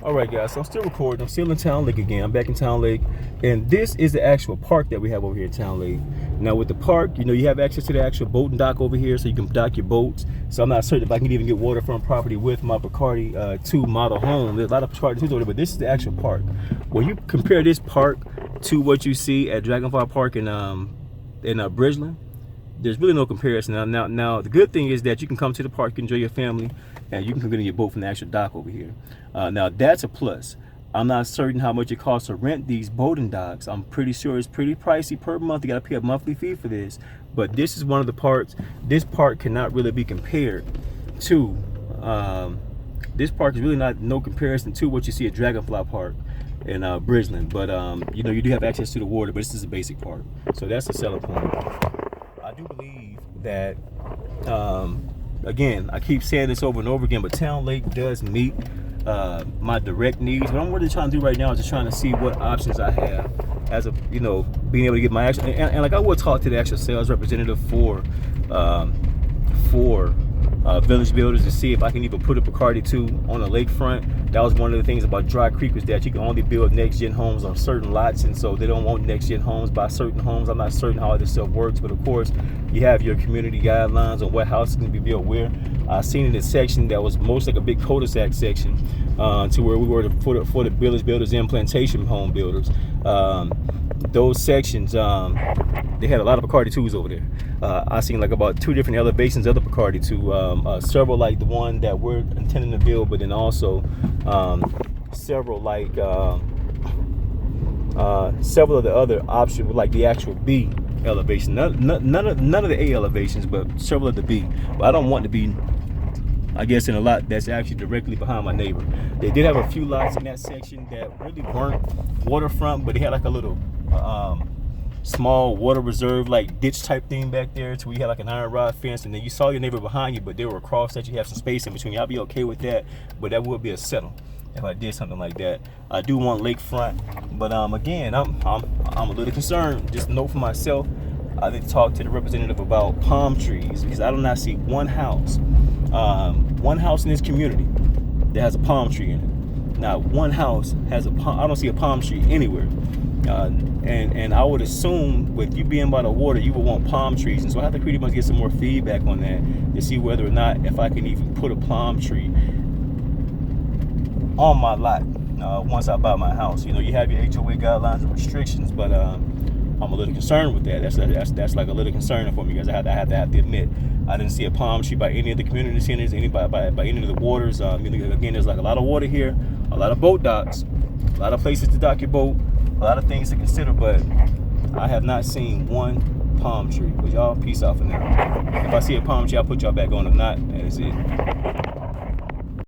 All right, guys, so I'm still recording. I'm still in Towne Lake again. I'm back in Towne Lake, and this is the actual park that we have over here in Towne Lake. Now, with the park, you have access to the actual boat and dock over here, so you can dock your boats. So I'm not certain if I can even get waterfront property with my Bacardi 2 model home. There's a lot of Bacardi 2s over there, but this is the actual park. When you compare this park to what you see at Dragonfly Park in Bridgeland, there's really no comparison. Now, the good thing is that you can come to the park, enjoy your family, and you can come get in your boat from the actual dock over here. Now, that's a plus. I'm not certain how much it costs to rent these boating docks. I'm pretty sure it's pretty pricey per month. You got to pay a monthly fee for this. But this is one of the parks. This park cannot really be compared to. This park is really no comparison to what you see at Dragonfly Park in Bridgeland. But you do have access to the water, but this is a basic park, so that's the selling point. I do believe that, again, I keep saying this over and over again, but Towne Lake does meet my direct needs. What I'm really trying to do right now is just trying to see what options I have as a, being able to get my actual, and like I will talk to the actual sales representative for Village Builders to see if I can even put a Bacardi 2 on the lakefront. That was one of the things about Dry Creek, was that you can only build next-gen homes on certain lots, and so they don't want next-gen homes by certain homes. I'm not certain how this stuff works, but of course, you have your community guidelines on what houses can be built where. I seen in this section that was most like a big cul-de-sac section to where we were for the Village Builders and Plantation Home Builders. Those sections, they had a lot of Bacardi 2s over there. I seen like about 2 different elevations of the Bacardi 2, several like the one that we're intending to build, but then also several like several of the other options, like the actual B elevation. None of the A elevations, but several of the B. But I don't want to be, I guess, in a lot that's actually directly behind my neighbor. They did have a few lots in that section that really weren't waterfront, but they had like a little small water reserve, like ditch type thing back there, to where you had like an iron rod fence, and then you saw your neighbor behind you, but they were across that. You have some space in between. I'll be okay with that, but that would be a settle if I did something like that. I do want lakefront, but again, I'm a little concerned. Just know for myself, I did talk to the representative about palm trees, because I do not see one house in this community that has a palm tree in it. Not one house has a palm. I don't see a palm tree anywhere. And I would assume with you being by the water, you would want palm trees, and so I have to pretty much get some more feedback on that to see whether or not if I can even put a palm tree on my lot once I buy my house. You have your HOA guidelines and restrictions, but I'm a little concerned with that. That's like a little concerning for me, because I have to admit, I didn't see a palm tree by any of the community centers, by any of the waters. Again, there's like a lot of water here, a lot of boat docks, a lot of places to dock your boat, a lot of things to consider, but I have not seen one palm tree. But y'all, peace out for now. If I see a palm tree, I'll put y'all back on. If not, that is it.